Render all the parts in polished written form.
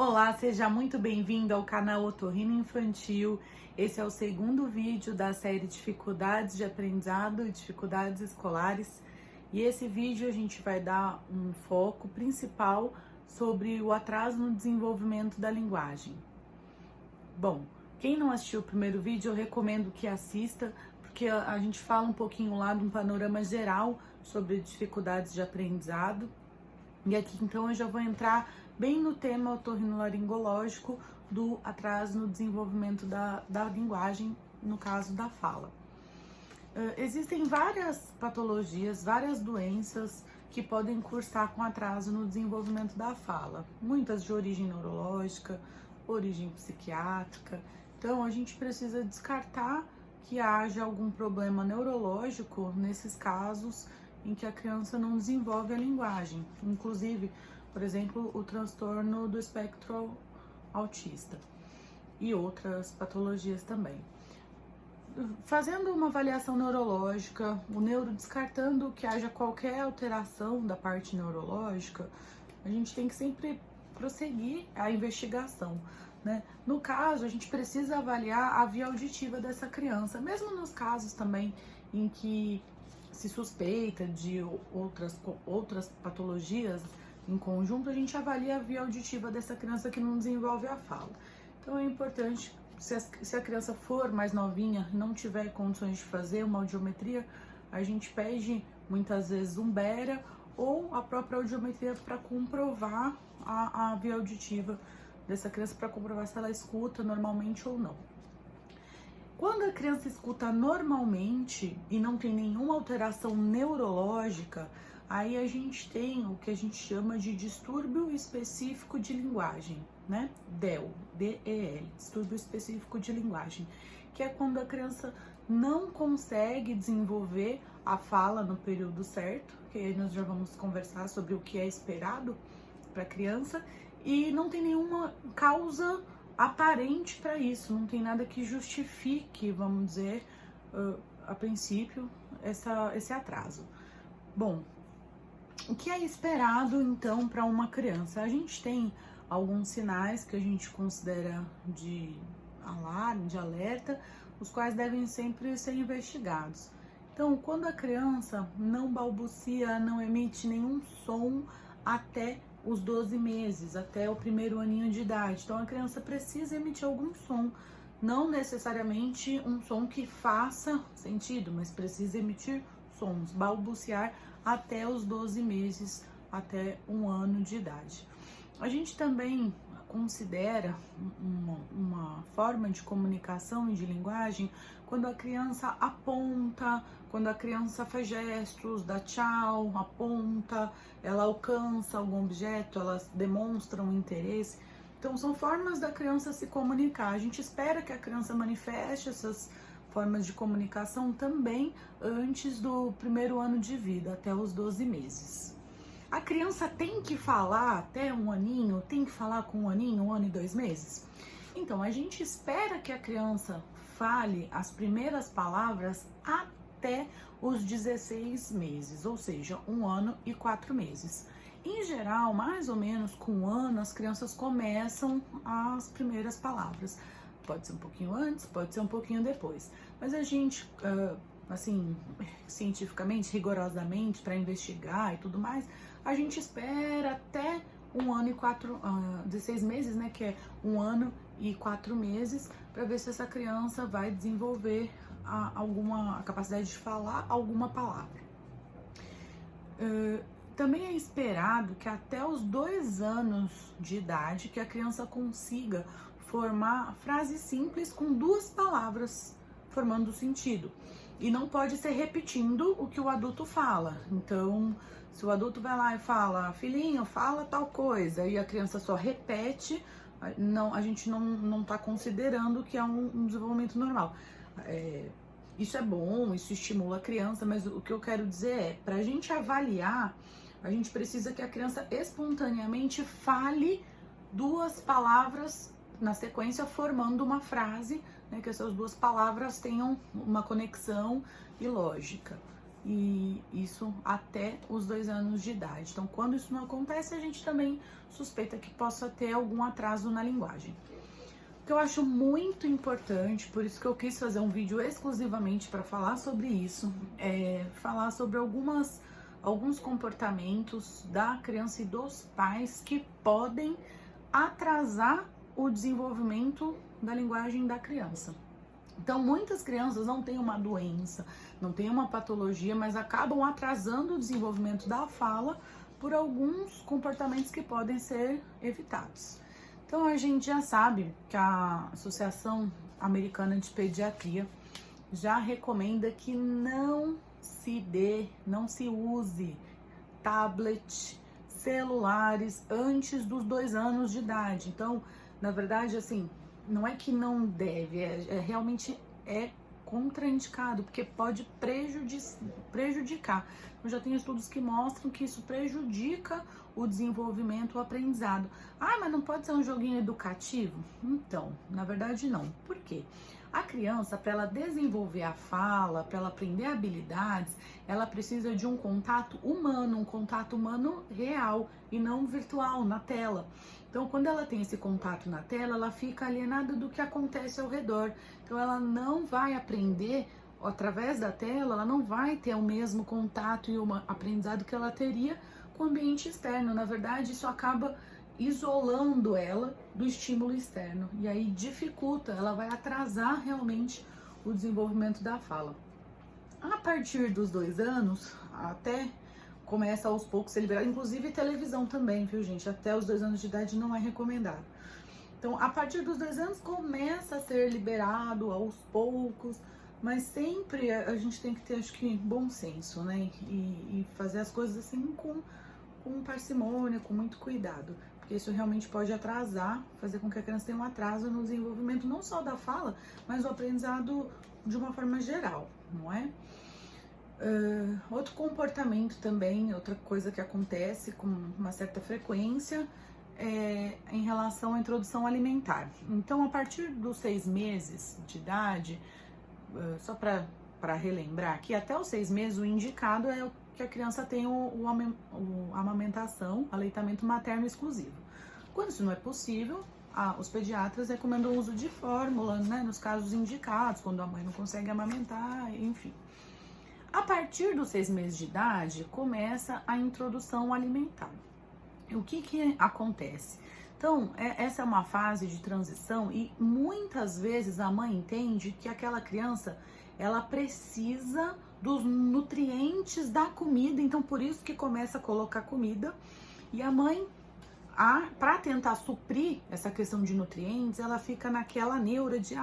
Olá, seja muito bem-vindo ao canal Otorrino Infantil. Esse é o segundo vídeo da série Dificuldades de Aprendizado e Dificuldades Escolares. E esse vídeo a gente vai dar um foco principal sobre o atraso no desenvolvimento da linguagem. Bom, quem não assistiu o primeiro vídeo, eu recomendo que assista, porque a gente fala um pouquinho lá de um panorama geral sobre dificuldades de aprendizado. E aqui então eu já vou entrar bem no tema otorrinolaringológico do atraso no desenvolvimento da linguagem, no caso da fala. Existem várias patologias, várias doenças que podem cursar com atraso no desenvolvimento da fala. Muitas de origem neurológica, origem psiquiátrica. Então a gente precisa descartar que haja algum problema neurológico nesses casos em que a criança não desenvolve a linguagem, inclusive, por exemplo, o transtorno do espectro autista e outras patologias também. Fazendo uma avaliação neurológica, o neuro descartando que haja qualquer alteração da parte neurológica, a gente tem que sempre prosseguir a investigação, né? No caso, a gente precisa avaliar a via auditiva dessa criança, mesmo nos casos também em que se suspeita de outras patologias em conjunto, a gente avalia a via auditiva dessa criança que não desenvolve a fala. Então é importante, se a criança for mais novinha, não tiver condições de fazer uma audiometria, a gente pede muitas vezes um BERA ou a própria audiometria para comprovar a via auditiva dessa criança, para comprovar se ela escuta normalmente ou não. Quando a criança escuta normalmente e não tem nenhuma alteração neurológica, aí a gente tem o que a gente chama de distúrbio específico de linguagem, né? DEL, D-E-L, distúrbio específico de linguagem, que é quando a criança não consegue desenvolver a fala no período certo, que aí nós já vamos conversar sobre o que é esperado para a criança, e não tem nenhuma causa aparente para isso, não tem nada que justifique, vamos dizer, a princípio, esse atraso. Bom, o que é esperado então para uma criança? A gente tem alguns sinais que a gente considera de alarme, de alerta, os quais devem sempre ser investigados. Então, quando a criança não balbucia, não emite nenhum som até os 12 meses, até o primeiro aninho de idade. Então a criança precisa emitir algum som, não necessariamente um som que faça sentido, mas precisa emitir sons, balbuciar até os 12 meses, até um ano de idade. A gente também considera uma forma de comunicação e de linguagem quando a criança aponta, quando a criança faz gestos, dá tchau, aponta, ela alcança algum objeto, elas demonstram interesse. Então são formas da criança se comunicar. A gente espera que a criança manifeste essas formas de comunicação também antes do primeiro ano de vida, até os 12 meses. A criança tem que falar até um aninho, tem que falar com um aninho, 1 ano e 2 meses? Então, a gente espera que a criança fale as primeiras palavras até os 16 meses, ou seja, 1 ano e 4 meses. Em geral, mais ou menos com 1 ano, as crianças começam as primeiras palavras. Pode ser um pouquinho antes, pode ser um pouquinho depois. Mas a gente, assim, cientificamente, rigorosamente, para investigar e tudo mais, a gente espera até 1 ano e 16 meses, né, que é 1 ano e 4 meses, para ver se essa criança vai desenvolver a capacidade de falar alguma palavra. Também é esperado que até os 2 anos de idade que a criança consiga formar frases simples com 2 palavras formando sentido. E não pode ser repetindo o que o adulto fala. Então, se o adulto vai lá e fala, filhinho, fala tal coisa, e a criança só repete, a gente não está considerando que é um desenvolvimento normal. Isso é bom, isso estimula a criança, mas o que eu quero dizer é, para a gente avaliar, a gente precisa que a criança espontaneamente fale 2 palavras na sequência, formando uma frase, né, que essas 2 palavras tenham uma conexão e lógica. e isso até os 2 anos de idade. Então, quando isso não acontece, a gente também suspeita que possa ter algum atraso na linguagem. O que eu acho muito importante, por isso que eu quis fazer um vídeo exclusivamente para falar sobre isso, é falar sobre alguns comportamentos da criança e dos pais que podem atrasar o desenvolvimento da linguagem da criança. Então, muitas crianças não têm uma doença, não têm uma patologia, mas acabam atrasando o desenvolvimento da fala por alguns comportamentos que podem ser evitados. Então, a gente já sabe que a Associação Americana de Pediatria já recomenda que não se use tablet, celulares antes dos 2 anos de idade. Então, na verdade, assim, não é que não deve, realmente é contraindicado, porque pode prejudicar. Eu já tenho estudos que mostram que isso prejudica o desenvolvimento, o aprendizado. Ah, mas não pode ser um joguinho educativo? Então, na verdade não. Por quê? A criança, para ela desenvolver a fala, para ela aprender habilidades, ela precisa de um contato humano real e não virtual, na tela. Então, quando ela tem esse contato na tela, ela fica alienada do que acontece ao redor. Então, ela não vai aprender através da tela, ela não vai ter o mesmo contato e o aprendizado que ela teria com o ambiente externo. Na verdade, isso acaba isolando ela do estímulo externo e aí dificulta, ela vai atrasar realmente o desenvolvimento da fala. A partir dos 2 anos, até começa aos poucos a ser liberado, inclusive televisão também, viu, gente? Até os 2 anos de idade não é recomendado. Então, a partir dos 2 anos começa a ser liberado aos poucos, mas sempre a gente tem que ter, acho que, bom senso, né? E fazer as coisas assim com parcimônia, com muito cuidado, porque isso realmente pode atrasar, fazer com que a criança tenha um atraso no desenvolvimento não só da fala, mas do aprendizado de uma forma geral, não é? Outro comportamento também, outra coisa que acontece com uma certa frequência é em relação à introdução alimentar. Então, a partir dos 6 meses de idade, só para relembrar que até os 6 meses o indicado é que a criança tenha a amamentação, aleitamento materno exclusivo. Quando isso não é possível, os pediatras recomendam o uso de fórmula, né, nos casos indicados, quando a mãe não consegue amamentar, enfim. A partir dos 6 meses de idade, começa a introdução alimentar. E o que acontece? Então, essa é uma fase de transição e muitas vezes a mãe entende que aquela criança, ela precisa dos nutrientes da comida, então por isso que começa a colocar comida. E a mãe, para tentar suprir essa questão de nutrientes, ela fica naquela neura de,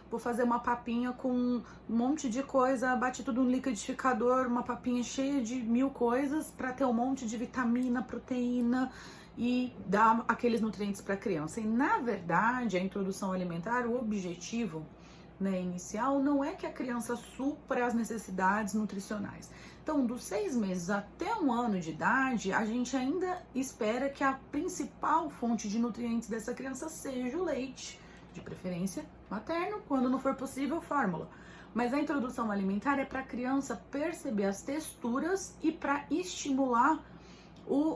vou fazer uma papinha com um monte de coisa, bate tudo no liquidificador, uma papinha cheia de 1000 coisas para ter um monte de vitamina, proteína e dar aqueles nutrientes para a criança. E na verdade, a introdução alimentar, o objetivo, né, inicial, não é que a criança supra as necessidades nutricionais. Então, dos 6 meses até 1 ano de idade, a gente ainda espera que a principal fonte de nutrientes dessa criança seja o leite, de preferência materno, quando não for possível, fórmula. Mas a introdução alimentar é para a criança perceber as texturas e para estimular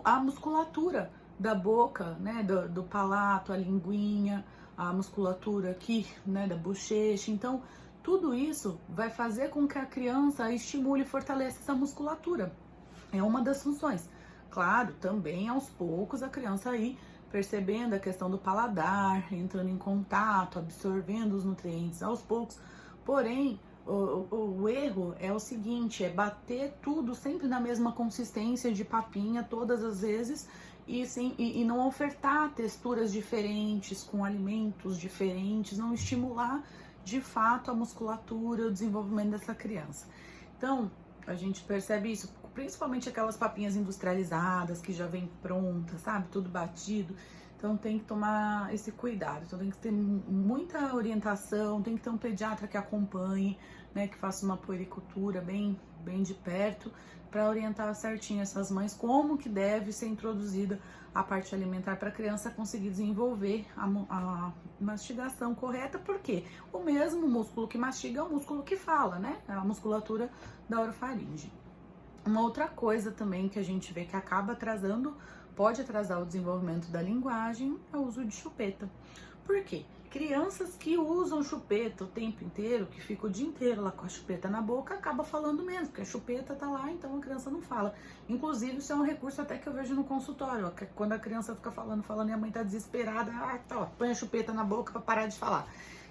a musculatura da boca, né, do palato, a linguinha, a musculatura aqui, né, da bochecha. Então, tudo isso vai fazer com que a criança estimule e fortaleça essa musculatura. É uma das funções. Claro, também aos poucos a criança aí percebendo a questão do paladar, entrando em contato, absorvendo os nutrientes aos poucos. Porém, o erro é o seguinte, é bater tudo sempre na mesma consistência de papinha todas as vezes e não ofertar texturas diferentes, com alimentos diferentes, não estimular de fato a musculatura, o desenvolvimento dessa criança. Então, a gente percebe isso, principalmente aquelas papinhas industrializadas que já vem pronta, sabe? Tudo batido. Então tem que tomar esse cuidado. Então tem que ter muita orientação, tem que ter um pediatra que acompanhe, né? Que faça uma puericultura bem de perto para orientar certinho essas mães como que deve ser introduzida a parte alimentar para a criança conseguir desenvolver a mastigação correta, porque o mesmo músculo que mastiga é o músculo que fala, né? É a musculatura da orofaringe. Uma outra coisa também que a gente vê que acaba atrasando, pode atrasar o desenvolvimento da linguagem, é o uso de chupeta. Por quê? Crianças que usam chupeta o tempo inteiro, que ficam o dia inteiro lá com a chupeta na boca, acaba falando menos, porque a chupeta tá lá, então a criança não fala. Inclusive, isso é um recurso até que eu vejo no consultório, ó, quando a criança fica falando, e a mãe tá desesperada, tá, ó, põe a chupeta na boca para parar de falar.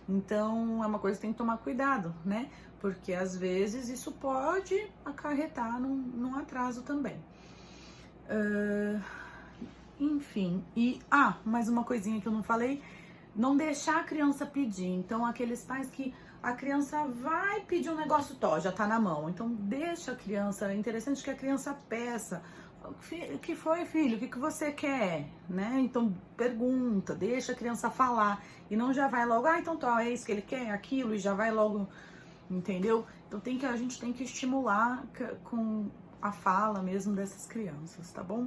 Então, é uma coisa que tem que tomar cuidado, né? Porque às vezes isso pode acarretar num atraso também. Enfim, mais uma coisinha que eu não falei, não deixar a criança pedir. Então, aqueles pais que a criança vai pedir um negócio, já tá na mão. Então, deixa a criança, é interessante que a criança peça. O que foi, filho? O que você quer? Né? Então, pergunta, deixa a criança falar. E não já vai logo, então é isso que ele quer, aquilo, e já vai logo, entendeu? Então, a gente tem que estimular com a fala mesmo dessas crianças, tá bom?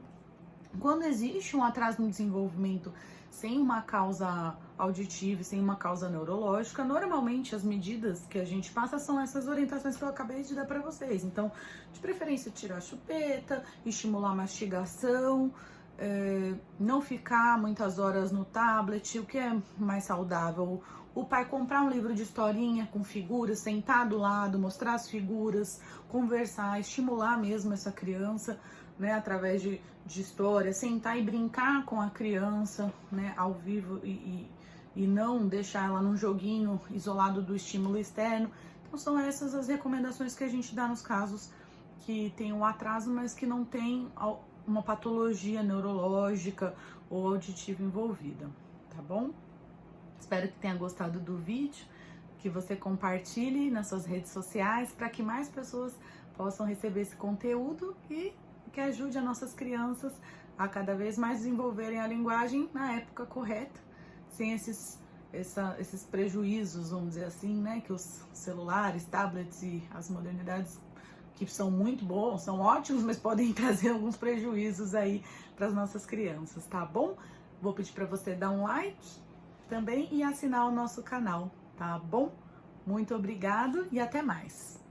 Quando existe um atraso no desenvolvimento sem uma causa auditiva, sem uma causa neurológica, normalmente as medidas que a gente passa são essas orientações que eu acabei de dar para vocês. Então, de preferência, tirar a chupeta, estimular a mastigação, não ficar muitas horas no tablet, o que é mais saudável. O pai comprar um livro de historinha com figuras, sentar do lado, mostrar as figuras, conversar, estimular mesmo essa criança, né, através de história, sentar e brincar com a criança, né, ao vivo e não deixar ela num joguinho isolado do estímulo externo. Então são essas as recomendações que a gente dá nos casos que tem um atraso, mas que não tem uma patologia neurológica ou auditiva envolvida, tá bom? Espero que tenha gostado do vídeo, que você compartilhe nas suas redes sociais para que mais pessoas possam receber esse conteúdo e que ajude as nossas crianças a cada vez mais desenvolverem a linguagem na época correta, sem esses prejuízos, vamos dizer assim, né, que os celulares, tablets e as modernidades, que são muito bons, são ótimos, mas podem trazer alguns prejuízos aí para as nossas crianças, tá bom? Vou pedir para você dar um like também e assinar o nosso canal, tá bom? Muito obrigado e até mais!